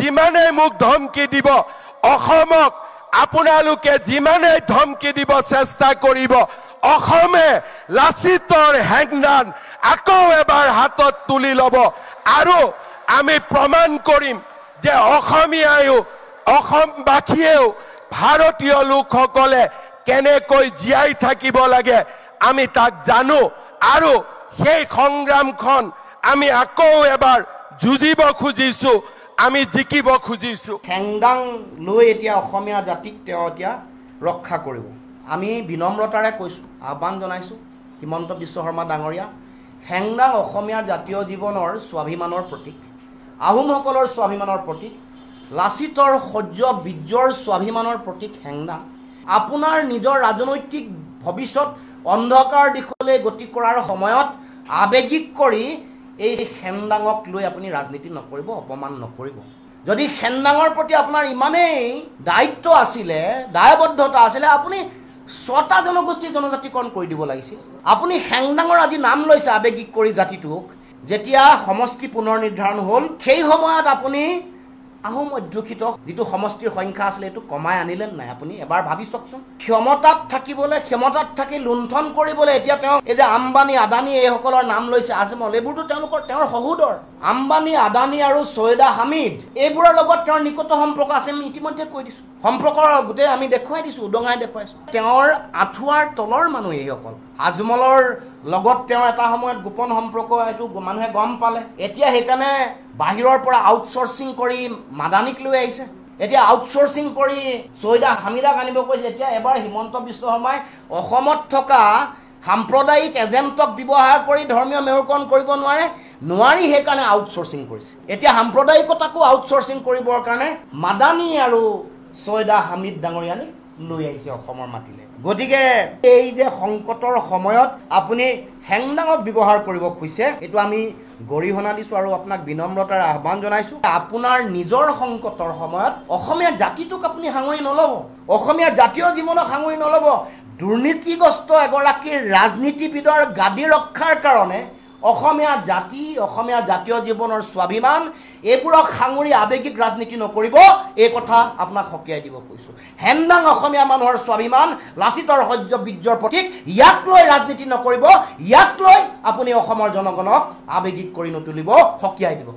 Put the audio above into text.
যিমানেই মোক ধমকি দিব, অসমক আপোনালোকে যিমানেই ধমকি দিব চেষ্টা কৰিব, অসমে লাচিতৰ হেংদান আকৌ এবাৰ হাতত তুলি ল'ব আৰু আমি প্ৰমাণ কৰিম যে অসমীয়ায়ো অসমবাসীয়েও ভাৰতীয় লোকসকলে কেনেকৈ জীয়াই থাকিব লাগে আমি তাক জানো আৰু সেই সংগ্ৰামখন আমি আকৌ এবাৰ যুঁজিব খুজিছো, আমি জিকিব খুজিছো। হেংদাং লৈ এতিয়া অসমীয়া জাতিক তেওঁ এতিয়া ৰক্ষা কৰিব। আমি বিনম্ৰতাৰে কৈছোঁ, আহ্বান জনাইছোঁ হিমন্ত বিশ্ব শৰ্মা ডাঙৰীয়া, হেংদাং অসমীয়া জাতীয় জীৱনৰ স্বাভিমানৰ প্ৰতীক, আহোমসকলৰ স্বাভিমানৰ প্ৰতীক, লাচিতৰ শৌৰ্য বীৰ্যৰ স্বাভিমানৰ প্ৰতীক হেংদাং। আপোনাৰ নিজৰ ৰাজনৈতিক ভৱিষ্যত অন্ধকাৰ দিশলৈ গতি কৰাৰ সময়ত আৱেগিক কৰি এই হেংদাঙক লৈ আপুনি ৰাজনীতি নকৰিব, অপমান নকৰিব। যদি হেংদাঙৰ প্ৰতি আপোনাৰ ইমানেই দায়িত্ব আছিলে, দায়বদ্ধতা আছিলে, আপুনি 6টা জনগোষ্ঠী জনজাতিকৰণ কৰি দিব লাগিছিল। আপুনি হেংদাঙৰ আজি নাম লৈছে আৱেগিক কৰি জাতিটোক, যেতিয়া সমষ্টি পুনৰ নিৰ্ধাৰণ হ'ল সেই সময়ত আপুনি আহোম অধ্যুষিত যিটো সমষ্টিৰ সংখ্যা আছিলে এইটো কমাই আনিলে নাই? আপুনি এবাৰ ভাবি চাওকচোন। ক্ষমতাত থাকিবলৈ, ক্ষমতাত থাকি লুণ্ঠন কৰিবলৈ এতিয়া তেওঁ এই যে আম্বানী আদানী এইসকলৰ নাম লৈছে, আজমল, এইবোৰতো তেওঁৰ সহোদৰ। আম্বানী আদানী আৰু ছৈয়দা হামিদ এইবোৰৰ লগত তেওঁৰ নিকট সম্পৰ্ক আছে, আমি ইতিমধ্যে কৈ দিছোঁ। সম্পৰ্কৰ গোটেই আমি দেখুৱাই দিছোঁ, উদঙাই দেখুৱাইছোঁ। তেওঁৰ আঁঠুৱাৰ তলৰ মানুহ এইসকল। আজমলৰ লগত তেওঁ এটা সময়ত গোপন সম্পৰ্ক এইটো মানুহে গম পালে, এতিয়া সেইকাৰণে বাহিৰৰ পৰা আউটচোৰ্চিং কৰি মাদানীক লৈ আহিছে, এতিয়া আউটচোৰ্চিং কৰি ছৈয়দা হামিদাক আনিব কৈছে। এতিয়া এবাৰ হিমন্ত বিশ্ব শৰ্মাই অসমত থকা সাম্প্ৰদায়িক এজেণ্টক ব্যৱহাৰ কৰি ধৰ্মীয় মেৰুকৰণ কৰিব নোৱাৰি, সেইকাৰণে আউটচোৰ্চিং কৰিছে। এতিয়া সাম্প্ৰদায়িকতাকো আউটচোৰ্চিং কৰিবৰ কাৰণে মাদানী আৰু ছৈয়দা হামিদ ডাঙৰীয়ানীক লৈ আহিছে অসমৰ মাটিলে। গতিকে এই যে সংকটৰ সময়ত আপুনি হেংদাঙক ব্যৱহাৰ কৰিব খুজিছে, এইটো আমি গৰিহণা দিছোঁ আৰু আপোনাক বিনম্ৰতাৰে আহ্বান জনাইছোঁ। আপোনাৰ নিজৰ সংকটৰ সময়ত অসমীয়া জাতিটোক আপুনি সাঙুৰি নল'ব, অসমীয়া জাতীয় জীৱনক সাঙুৰি নল'ব। দুৰ্নীতিগ্ৰস্ত এগৰাকী ৰাজনীতিবিদৰ গাদী ৰক্ষাৰ কাৰণে অসমীয়া জাতি, অসমীয়া জাতীয় জীৱনৰ স্বাভিমান এইবোৰক সাঙুৰি আৱেগিক ৰাজনীতি নকৰিব, এই কথা আপোনাক সকীয়াই দিব কৈছোঁ। হেংদাং অসমীয়া মানুহৰ স্বাভিমান, লাচিতৰ শৌৰ্য বীৰ্যৰ প্ৰতীক, ইয়াক লৈ ৰাজনীতি নকৰিব, ইয়াক লৈ আপুনি অসমৰ জনগণক আৱেগিক কৰি নুতুলিব, সকীয়াই দিব।